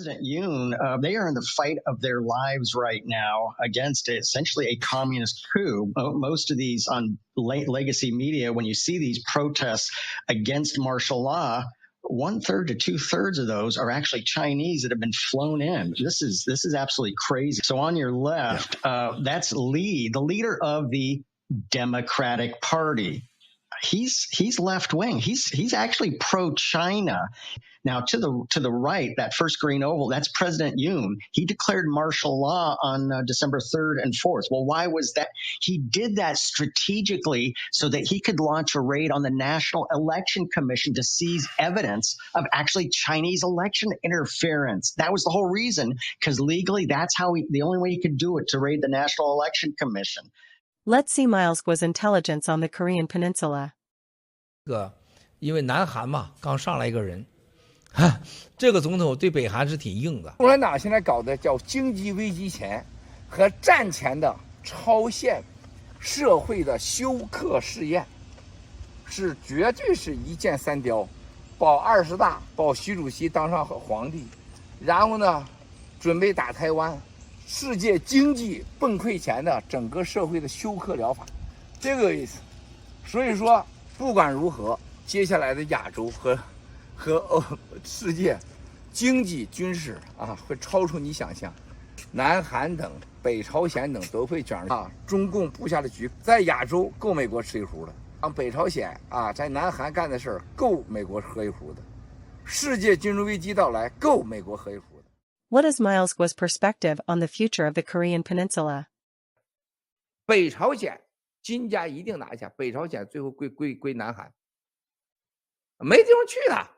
President Yoon, they are in the fight of their lives right now against essentially a communist coup. Most of these on legacy media, when you see these protests against martial law, 1/3 to 2/3 of those are actually Chinese that have been flown in. This is absolutely crazy. So on your left, that's Lee, the leader of the Democratic Party. He's left wing. He's actually pro-China. Now to the right, that first green oval, that's President Yoon. He declared martial law on December 3rd and 4th. Well, why was that? He did that strategically so that he could launch a raid on the National Election Commission to seize evidence of actually Chinese election interference. That was the whole reason, because legally, that's the only way he could do it, to raid the National Election Commission. Let's see Miles Guo's intelligence on the Korean Peninsula. 因为南韩嘛，刚上来一个人，这个总统对北韩是挺硬的。共产党现在搞的叫经济危机前和战前的超限社会的休克试验，是绝对是一箭三雕，保20大，保习主席当上皇帝，然后呢，准备打台湾。世界经济崩溃前的整个社会的休克疗法，这个意思。所以说，不管如何，接下来的亚洲和世界经济军事会超出你想象。南韩等、北朝鲜等都会卷中共布下的局，在亚洲够美国吃一壶的，北朝鲜在南韩干的事儿够美国喝一壶的，世界金融危机到来够美国喝一壶的。What is Miles Guo's perspective on the future of the Korean Peninsula? 北朝鲜金家一定拿下，北朝鲜最后归南韩，没地方去了。